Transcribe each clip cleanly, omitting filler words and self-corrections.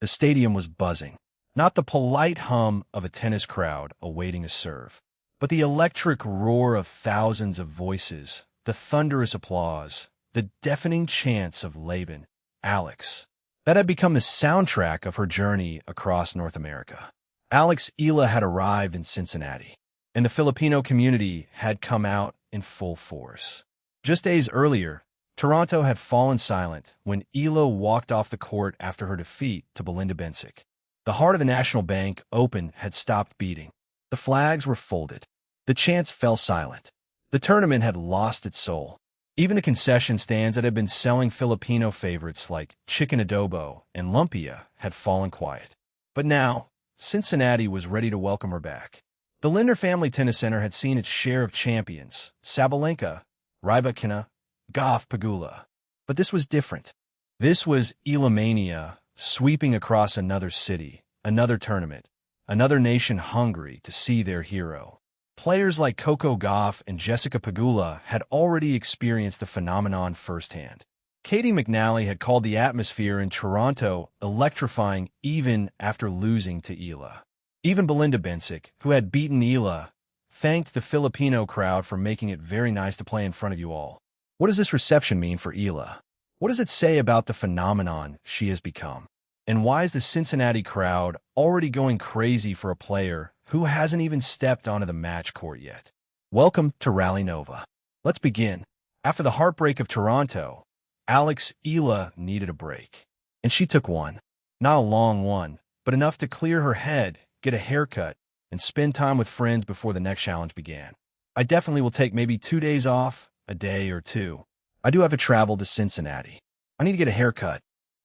The stadium was buzzing. Not the polite hum of a tennis crowd awaiting a serve, but the electric roar of thousands of voices, the thunderous applause, the deafening chants of Laban, Alex. That had become the soundtrack of her journey across North America. Alex Eala had arrived in Cincinnati, and the Filipino community had come out in full force. Just days earlier, Toronto had fallen silent when Eala walked off the court after her defeat to Belinda Bencic. The heart of the National Bank Open had stopped beating. The flags were folded. The chants fell silent. The tournament had lost its soul. Even the concession stands that had been selling Filipino favorites like chicken adobo and lumpia had fallen quiet. But now, Cincinnati was ready to welcome her back. The Lindner Family Tennis Center had seen its share of champions, Sabalenka, Rybakina, Goff, Pegula. But this was different. This was Eala-mania sweeping across another city, another tournament, another nation hungry to see their hero. Players like Coco Gauff and Jessica Pegula had already experienced the phenomenon firsthand. Katie McNally had called the atmosphere in Toronto electrifying even after losing to Eala. Even Belinda Bencic, who had beaten Eala, thanked the Filipino crowd for making it very nice to play in front of you all. What does this reception mean for Eala? What does it say about the phenomenon she has become? And why is the Cincinnati crowd already going crazy for a player who hasn't even stepped onto the match court yet? Welcome to Rally Nova. Let's begin. After the heartbreak of Toronto, Alex Eala needed a break. And she took one. Not a long one, but enough to clear her head, get a haircut, and spend time with friends before the next challenge began. I definitely will take maybe 2 days off, a day or two. I do have to travel to Cincinnati. I need to get a haircut.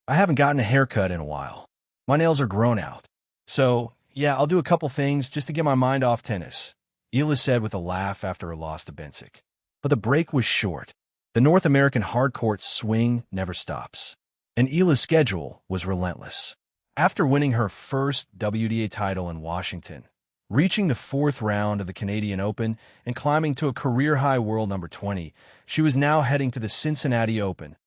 I haven't gotten a haircut in a while. My nails are grown out. So, yeah, I'll do a couple things just to get my mind off tennis, Eala said with a laugh after her loss to Bencic. But the break was short. The North American hardcourt swing never stops. And Eala's schedule was relentless. After winning her first WTA title in Washington, reaching the fourth round of the Canadian Open and climbing to a career-high world number 20, she was now heading to the Cincinnati Open,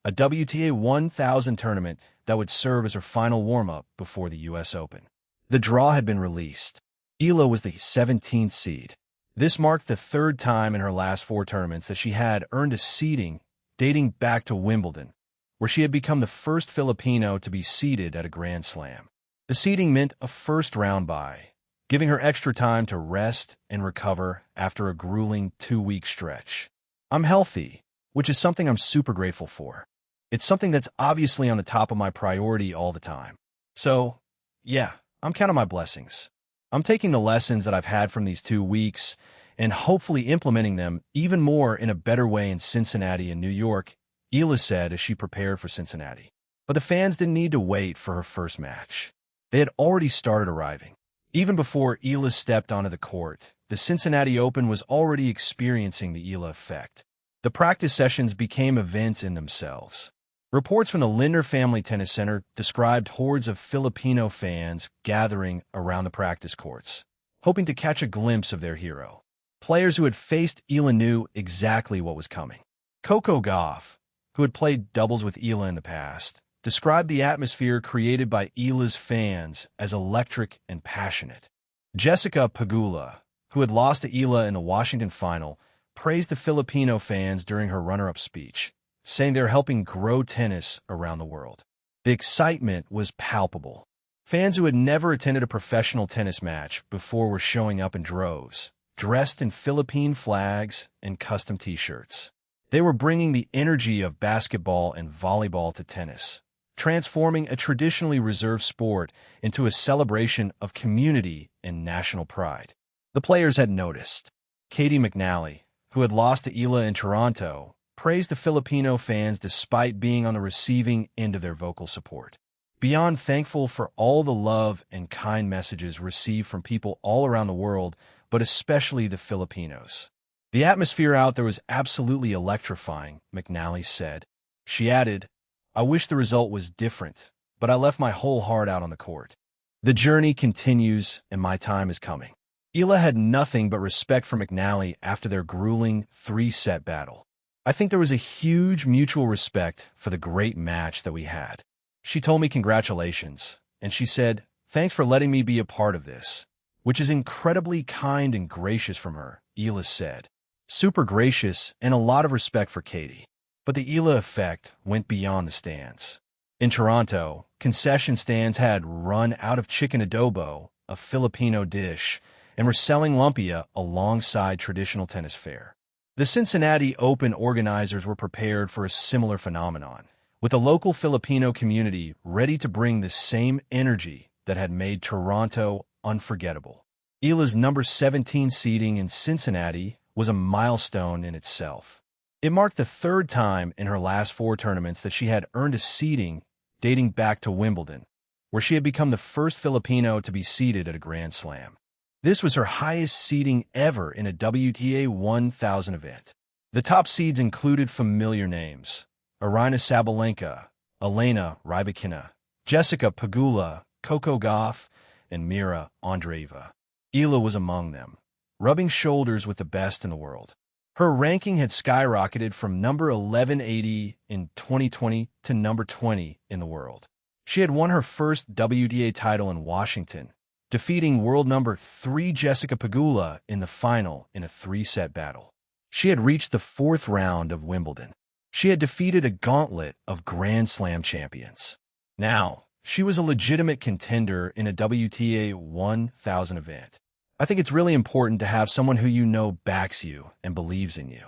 a WTA 1000 tournament that would serve as her final warm-up before the U.S. Open. The draw had been released. Eala was the 17th seed. This marked the third time in her last 4 tournaments that she had earned a seeding dating back to Wimbledon, where she had become the first Filipino to be seeded at a Grand Slam. The seeding meant a first-round bye, giving her extra time to rest and recover after a grueling 2-week stretch. I'm healthy, which is something I'm super grateful for. It's something that's obviously on the top of my priority all the time. So, yeah, I'm counting my blessings. I'm taking the lessons that I've had from these 2 weeks and hopefully implementing them even more in a better way in Cincinnati and New York, Eala said as she prepared for Cincinnati. But the fans didn't need to wait for her first match. They had already started arriving. Even before Eala stepped onto the court, the Cincinnati Open was already experiencing the Eala effect. The practice sessions became events in themselves. Reports from the Lindner Family Tennis Center described hordes of Filipino fans gathering around the practice courts, hoping to catch a glimpse of their hero. Players who had faced Eala knew exactly what was coming. Coco Gauff, who had played doubles with Eala in the past, described the atmosphere created by Eala's fans as electric and passionate. Jessica Pegula, who had lost to Eala in the Washington final, praised the Filipino fans during her runner-up speech, saying they're helping grow tennis around the world. The excitement was palpable. Fans who had never attended a professional tennis match before were showing up in droves, dressed in Philippine flags and custom t-shirts. They were bringing the energy of basketball and volleyball to tennis, transforming a traditionally reserved sport into a celebration of community and national pride. The players had noticed. Katie McNally, who had lost to Eala in Toronto, praised the Filipino fans despite being on the receiving end of their vocal support. Beyond thankful for all the love and kind messages received from people all around the world, but especially the Filipinos. The atmosphere out there was absolutely electrifying, McNally said. She added, I wish the result was different, but I left my whole heart out on the court. The journey continues, and my time is coming. Eala had nothing but respect for McNally after their grueling 3-set battle. I think there was a huge mutual respect for the great match that we had. She told me congratulations, and she said, "Thanks for letting me be a part of this," which is incredibly kind and gracious from her, Eala said. Super gracious and a lot of respect for Katie. But the Eala effect went beyond the stands. In Toronto, concession stands had run out of chicken adobo, a Filipino dish, and were selling lumpia alongside traditional tennis fare. The Cincinnati Open organizers were prepared for a similar phenomenon, with the local Filipino community ready to bring the same energy that had made Toronto unforgettable. Eala's number 17 seeding in Cincinnati was a milestone in itself. It marked the third time in her last 4 tournaments that she had earned a seeding dating back to Wimbledon, where she had become the first Filipino to be seeded at a Grand Slam. This was her highest seeding ever in a WTA 1000 event. The top seeds included familiar names: Aryna Sabalenka, Elena Rybakina, Jessica Pegula, Coco Gauff, and Mira Andreeva. Eala was among them, rubbing shoulders with the best in the world. Her ranking had skyrocketed from number 1180 in 2020 to number 20 in the world. She had won her first WTA title in Washington, defeating world number 3 Jessica Pegula in the final in a 3-set battle. She had reached the 4th round of Wimbledon. She had defeated a gauntlet of Grand Slam champions. Now, she was a legitimate contender in a WTA 1000 event. I think it's really important to have someone who you know backs you and believes in you.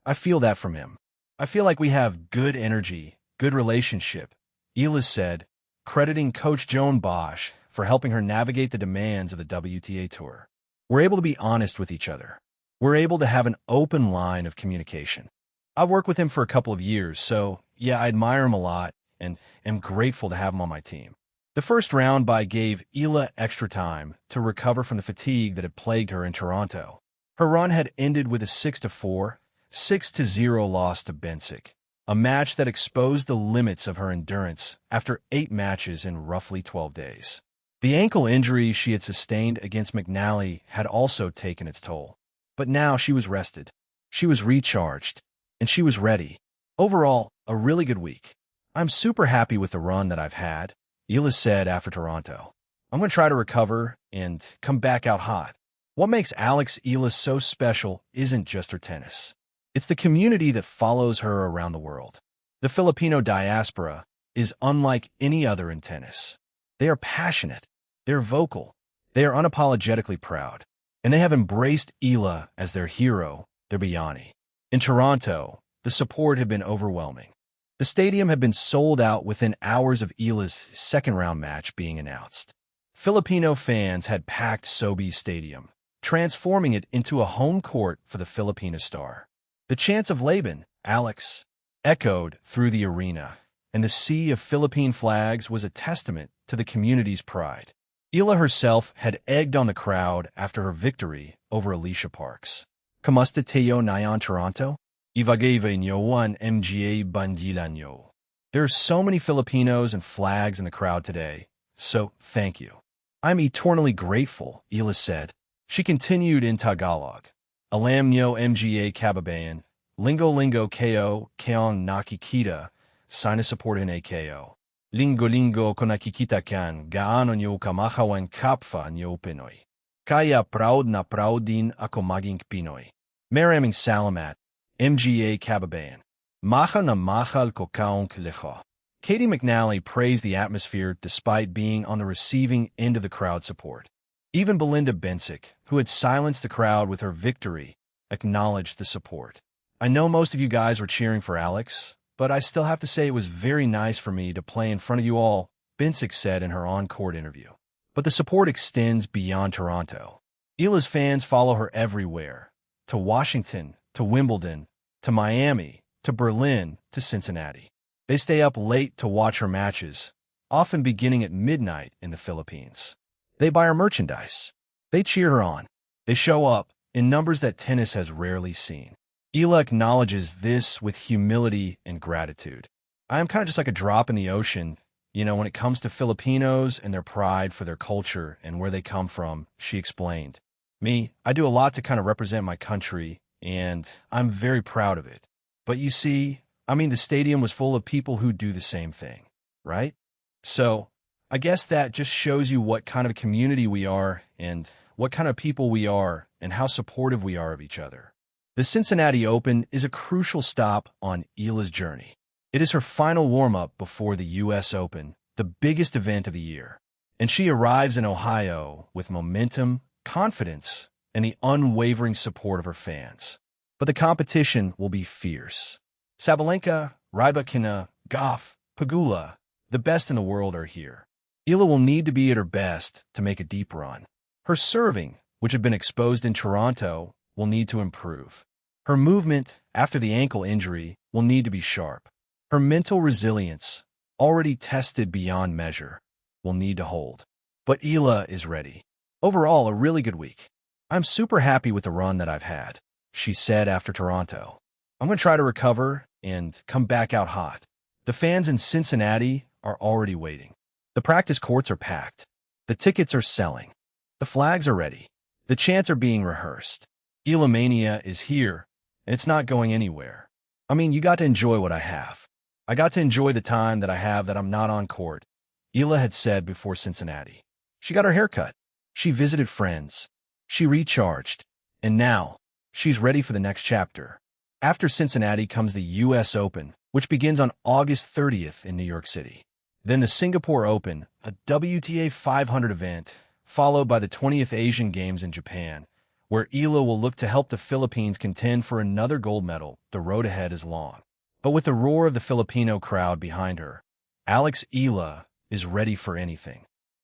I feel that from him. I feel like we have good energy, good relationship, Eala said, crediting Coach Joan Bosch for helping her navigate the demands of the WTA Tour. We're able to be honest with each other. We're able to have an open line of communication. I've worked with him for a couple of years, so yeah, I admire him a lot and am grateful to have him on my team. The first round bye gave Eala extra time to recover from the fatigue that had plagued her in Toronto. Her run had ended with a 6-4, 6-0 loss to Bencic, a match that exposed the limits of her endurance after 8 matches in roughly 12 days. The ankle injury she had sustained against McNally had also taken its toll. But now she was rested, she was recharged, and she was ready. Overall, a really good week. I'm super happy with the run that I've had, Eala said after Toronto. I'm going to try to recover and come back out hot. What makes Alex Eala so special isn't just her tennis. It's the community that follows her around the world. The Filipino diaspora is unlike any other in tennis. They are passionate, they're vocal, they are unapologetically proud, and they have embraced Eala as their hero, their Bayani. In Toronto, the support had been overwhelming. The stadium had been sold out within hours of Eala's second-round match being announced. Filipino fans had packed Sobeys Stadium, transforming it into a home court for the Filipina star. The chants of Laban, Alex, echoed through the arena, and the sea of Philippine flags was a testament to the community's pride. Eala herself had egged on the crowd after her victory over Alicia Parks. Kamusta tayo ngayon Toronto? Ivagay niyo ang mga bandila niyo. There are so many Filipinos and flags in the crowd today, so thank you. I'm eternally grateful, Eala said. She continued in Tagalog. Alam niyo mga kababayan, linggo-linggo kayo kayong nakikita, sinusuportahan kayo. Linggo-linggo ko nakikita kan gaano niyo kamakawan kapwa niyo Pinoy. Kaya proud na proud din ako maging Pinoy. Maraming salamat, mga kababayan. Mahal na mahal ko kaong leho. Katie McNally praised the atmosphere despite being on the receiving end of the crowd support. Even Belinda Bencic, who had silenced the crowd with her victory, acknowledged the support. I know most of you guys were cheering for Alex, but I still have to say it was very nice for me to play in front of you all, Bencic said in her on-court interview. But the support extends beyond Toronto. Eala's fans follow her everywhere, to Washington, to Wimbledon, to Miami, to Berlin, to Cincinnati. They stay up late to watch her matches, often beginning at midnight in the Philippines. They buy her merchandise. They cheer her on. They show up in numbers that tennis has rarely seen. Eala acknowledges this with humility and gratitude. I am kind of just like a drop in the ocean, when it comes to Filipinos and their pride for their culture and where they come from, she explained. Me, I do a lot to kind of represent my country, and I'm very proud of it. But you see, the stadium was full of people who do the same thing, right? So, I guess that just shows you what kind of community we are and what kind of people we are and how supportive we are of each other. The Cincinnati Open is a crucial stop on Eala's journey. It is her final warm-up before the U.S. Open, the biggest event of the year. And she arrives in Ohio with momentum, confidence, and the unwavering support of her fans. But the competition will be fierce. Sabalenka, Rybakina, Goff, Pegula, the best in the world are here. Eala will need to be at her best to make a deep run. Her serving, which had been exposed in Toronto, will need to improve. Her movement, after the ankle injury, will need to be sharp. Her mental resilience, already tested beyond measure, will need to hold. But Eala is ready. Overall, a really good week. I'm super happy with the run that I've had, she said after Toronto. I'm going to try to recover and come back out hot. The fans in Cincinnati are already waiting. The practice courts are packed. The tickets are selling. The flags are ready. The chants are being rehearsed. Eala-mania is here, and it's not going anywhere. I mean, you got to enjoy what I have. I got to enjoy the time that I have that I'm not on court, Eala had said before Cincinnati. She got her hair cut. She visited friends. She recharged. And now, she's ready for the next chapter. After Cincinnati comes the U.S. Open, which begins on August 30th in New York City. Then the Singapore Open, a WTA 500 event, followed by the 20th Asian Games in Japan, where Eala will look to help the Philippines contend for another gold medal. The road ahead is long. But with the roar of the Filipino crowd behind her, Eala is ready for anything.